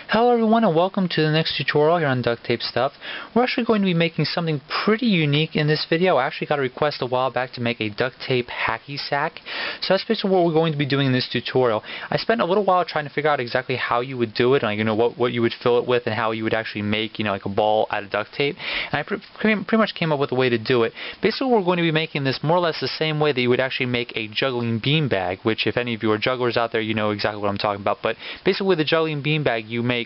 Hello everyone and welcome to the next tutorial here on Ducttapestuff. We're actually going to be making something pretty unique in this video. I actually got a request a while back to make a duct tape hacky sack. So that's basically what we're going to be doing in this tutorial. I spent a little while trying to figure out exactly how you would do it, and what you would fill it with and how you would actually make like a ball out of duct tape. And I pretty much came up with a way to do it. Basically we're going to be making this more or less the same way that you would actually make a juggling beanbag, which if any of you are jugglers out there, you know exactly what I'm talking about. But basically with a juggling beanbag you make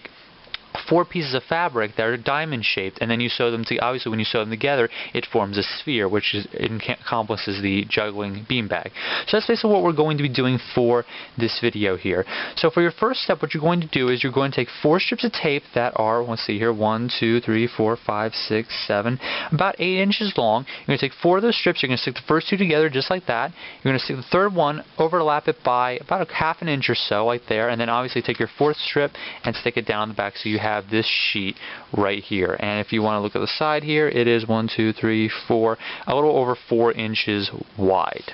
4 pieces of fabric that are diamond shaped, and then you sew them together. Obviously when you sew them together it forms a sphere, which encompasses the juggling beanbag. So that's basically what we're going to be doing for this video here. So for your first step, what you're going to do is you're going to take 4 strips of tape that are, let's see here, 1, 2, 3, 4, 5, 6, 7, about 8 inches long. You're going to take 4 of those strips, you're going to stick the first 2 together just like that. You're going to stick the third one, overlap it by about a half an inch or so, like there, and then obviously take your 4th strip and stick it down the back so you have this sheet right here. And if you want to look at the side here, it is 1, 2, 3, 4, a little over 4 inches wide.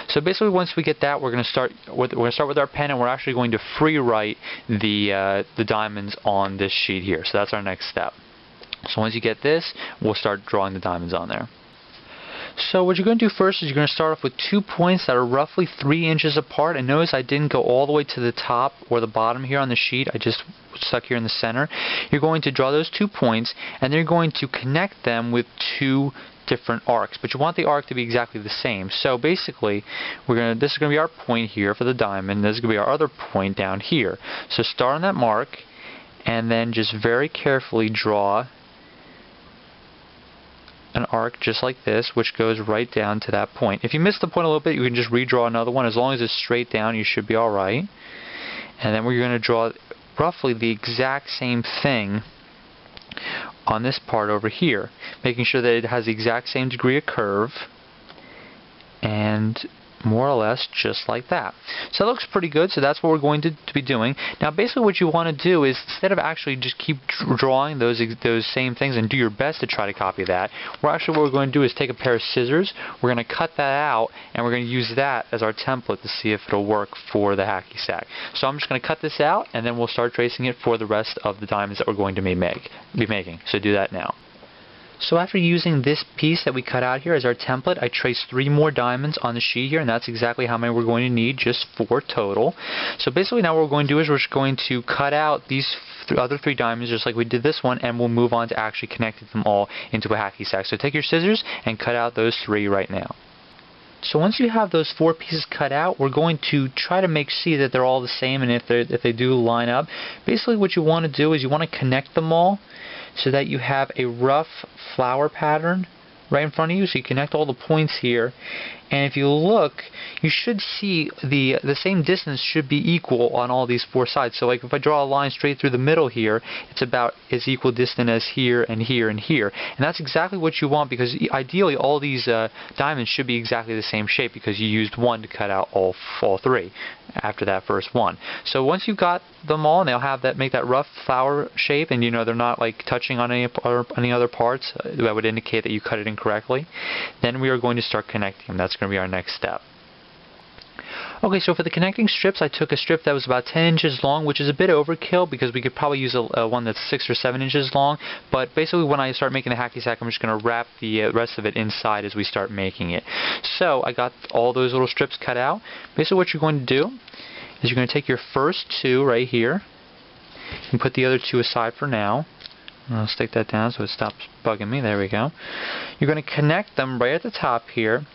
So basically once we get that, we're going to start with our pen, and we're actually going to free write the diamonds on this sheet here. So that's our next step. So once you get this, we'll start drawing the diamonds on there. So what you're going to do first is you're going to start off with 2 points that are roughly 3 inches apart. And notice I didn't go all the way to the top or the bottom here on the sheet. I just stuck here in the center. You're going to draw those 2 points, and then you're going to connect them with 2 different arcs. But you want the arc to be exactly the same. So basically, this is going to be our point here for the diamond. This is going to be our other point down here. So start on that mark, and then just very carefully draw an arc just like this, which goes right down to that point. If you miss the point a little bit, you can just redraw another one. As long as it's straight down, you should be alright. And then we're going to draw roughly the exact same thing on this part over here, making sure that it has the exact same degree of curve, and more or less just like that. So that looks pretty good, so that's what we're going to be doing. Now basically what you want to do is, instead of actually just keep drawing those same things and do your best to try to copy that, what we're going to do is take a pair of scissors, we're going to cut that out, and we're going to use that as our template to see if it'll work for the hacky sack. So I'm just going to cut this out, and then we'll start tracing it for the rest of the diamonds that we're going to be making. So do that now. So after using this piece that we cut out here as our template, I traced 3 more diamonds on the sheet here, and that's exactly how many we're going to need, just 4 total. So basically now what we're going to do is we're just going to cut out these other 3 diamonds just like we did this one, and we'll move on to actually connecting them all into a hacky sack. So take your scissors and cut out those 3 right now. So once you have those 4 pieces cut out, we're going to try to see that they're all the same, and if they do line up. Basically what you want to do is you want to connect them all so that you have a rough flower pattern right in front of you. So you connect all the points here, and if you look, you should see the same distance should be equal on all these 4 sides. So like if I draw a line straight through the middle here, it's about as equal distant as here and here and here. And that's exactly what you want, because ideally all these diamonds should be exactly the same shape, because you used one to cut out all 3 after that first one. So once you've got them all, and they'll have make that rough flower shape, and they're not like touching on any other parts that would indicate that you cut it incorrectly, then we are going to start connecting them. That's going to be our next step. Okay, so for the connecting strips, I took a strip that was about 10 inches long, which is a bit overkill because we could probably use one that's 6 or 7 inches long. But basically when I start making the hacky sack, I'm just going to wrap the rest of it inside as we start making it. So I got all those little strips cut out. Basically what you're going to do is you're going to take your first 2 right here. You can put the other 2 aside for now. I'll stick that down so it stops bugging me. There we go. You're going to connect them right at the top here.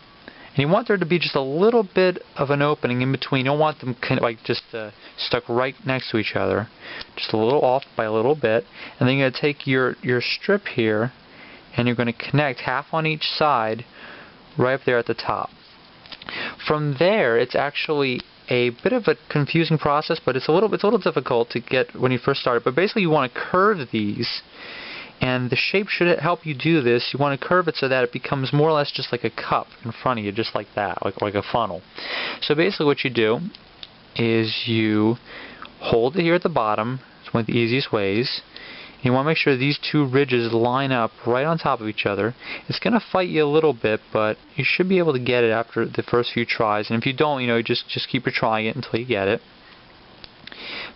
And you want there to be just a little bit of an opening in between. You don't want them stuck right next to each other. Just a little off by a little bit. And then you're going to take your strip here, and you're going to connect half on each side right up there at the top. From there, it's actually a bit of a confusing process, but it's a little difficult to get when you first start. But basically you want to curve these, and the shape should help you do this. You want to curve it so that it becomes more or less just like a cup in front of you, just like that, like a funnel. So basically what you do is you hold it here at the bottom. It's one of the easiest ways. You want to make sure these 2 ridges line up right on top of each other. It's going to fight you a little bit, but you should be able to get it after the first few tries. And if you don't, just keep trying it until you get it.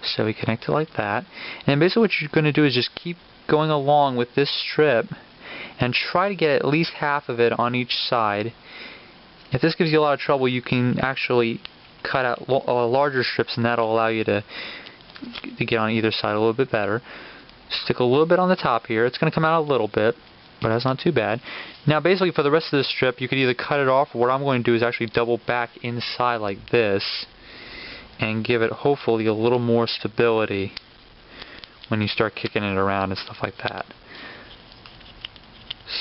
So we connect it like that. And basically what you're going to do is just keep going along with this strip and try to get at least half of it on each side. If this gives you a lot of trouble, you can actually cut out larger strips, and that'll allow you to get on either side a little bit better. Stick a little bit on the top here. It's going to come out a little bit, but that's not too bad. Now basically for the rest of the strip, you could either cut it off, or what I'm going to do is actually double back inside like this and give it hopefully a little more stability when you start kicking it around and stuff like that.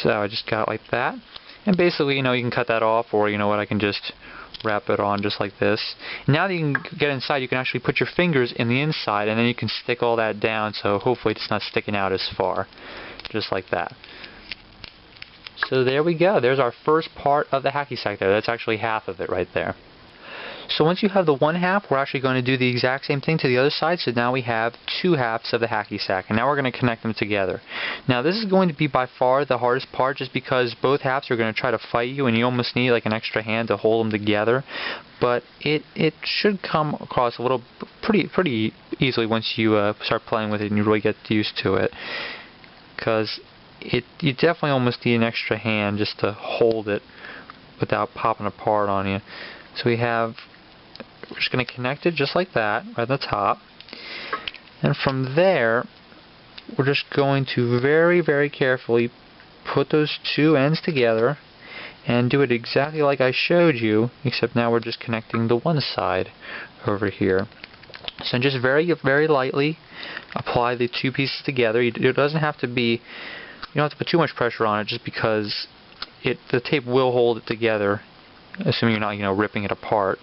So I just got it like that. And basically, you can cut that off, or I can just wrap it on just like this. Now that you can get inside, you can actually put your fingers in the inside, and then you can stick all that down, so hopefully it's not sticking out as far. Just like that. So there we go. There's our first part of the hacky sack there. That's actually half of it right there. So once you have the one half, we're actually going to do the exact same thing to the other side. So now we have two halves of the hacky sack, and now we're going to connect them together. Now this is going to be by far the hardest part, just because both halves are going to try to fight you, and you almost need like an extra hand to hold them together. But it should come across a little pretty easily once you start playing with it and you really get used to it. Because you definitely almost need an extra hand just to hold it without popping apart on you. So we're just going to connect it just like that, right at the top. And from there, we're just going to very, very carefully put those two ends together and do it exactly like I showed you, except now we're just connecting the one side over here. So just very, very lightly apply the two pieces together. It doesn't have to be, you don't have to put too much pressure on it, just because the tape will hold it together, assuming you're not, ripping it apart.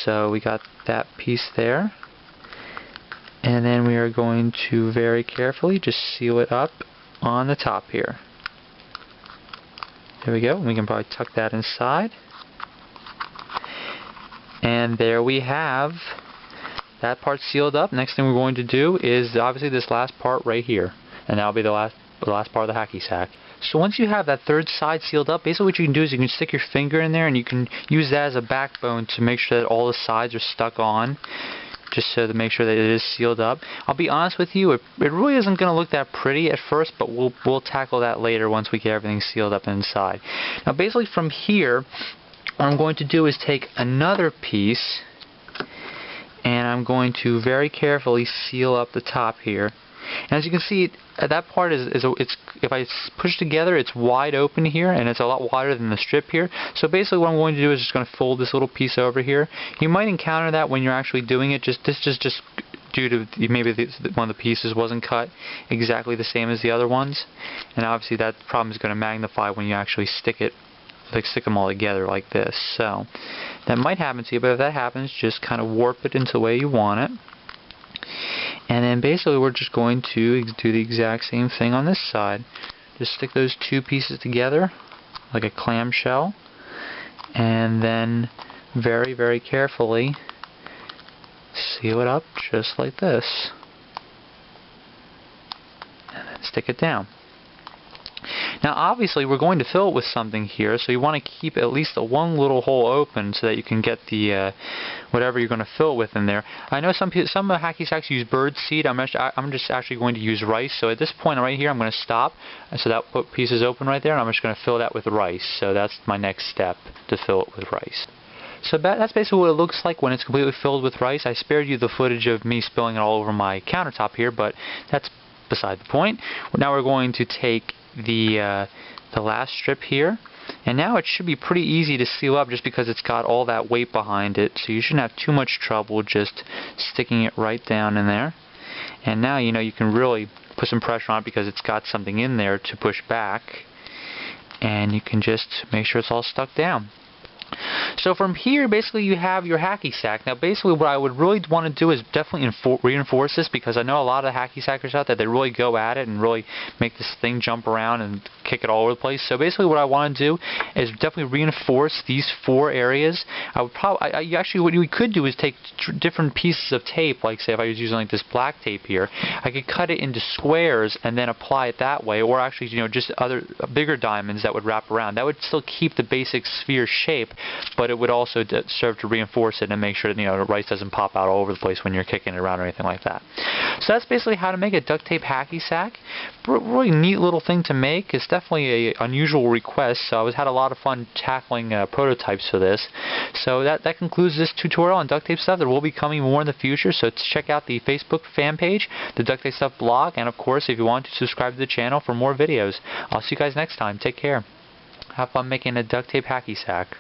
So we got that piece there, and then we are going to very carefully just seal it up on the top here. There we go. We can probably tuck that inside, and there we have that part sealed up. Next thing we're going to do is obviously this last part right here, and that'll be the last part of the hacky sack. So once you have that third side sealed up, basically what you can do is you can stick your finger in there, and you can use that as a backbone to make sure that all the sides are stuck on, just so to make sure that it is sealed up. I'll be honest with you, it really isn't going to look that pretty at first, but we'll tackle that later once we get everything sealed up inside. Now basically from here, what I'm going to do is take another piece, and I'm going to very carefully seal up the top here. And as you can see, that part if I push together, it's wide open here, and it's a lot wider than the strip here. So basically what I'm going to do is just going to fold this little piece over here. You might encounter that when you're actually doing it, just due to maybe one of the pieces wasn't cut exactly the same as the other ones. And obviously that problem is going to magnify when you actually stick them all together like this. So that might happen to you, but if that happens, just kind of warp it into the way you want it. And then basically we're just going to do the exact same thing on this side. Just stick those two pieces together like a clamshell, and then very, very carefully seal it up just like this. And then stick it down. Now obviously we're going to fill it with something here, so you want to keep at least one little hole open so that you can get the whatever you're going to fill it with in there. I know some hacky sacks use bird seed. I'm just actually going to use rice. So at this point right here, I'm going to stop. So that piece is open right there, and I'm just going to fill that with rice. So that's my next step, to fill it with rice. So that's basically what it looks like when it's completely filled with rice. I spared you the footage of me spilling it all over my countertop here, but that's beside the point. Now we're going to take the last strip here, and now it should be pretty easy to seal up just because it's got all that weight behind it, so you shouldn't have too much trouble just sticking it right down in there. And now you can really put some pressure on it because it's got something in there to push back, and you can just make sure it's all stuck down. So from here, basically you have your hacky sack. Now basically what I would really want to do is definitely reinforce this, because I know a lot of hacky sackers out there, they really go at it and really make this thing jump around and kick it all over the place. So basically what I want to do is definitely reinforce these four areas. Actually what we could do is take different pieces of tape, like say if I was using like this black tape here, I could cut it into squares and then apply it that way, or actually just other bigger diamonds that would wrap around. That would still keep the basic sphere shape, but it would also serve to reinforce it and make sure that, you know, the rice doesn't pop out all over the place when you're kicking it around or anything like that. So that's basically how to make a duct tape hacky sack. Really neat little thing to make. It's definitely an unusual request, so I had a lot of fun tackling prototypes for this. So that concludes this tutorial on duct tape stuff. There will be coming more in the future, so check out the Facebook fan page, the Duct Tape Stuff blog, and of course, if you want to subscribe to the channel for more videos. I'll see you guys next time. Take care. Have fun making a duct tape hacky sack.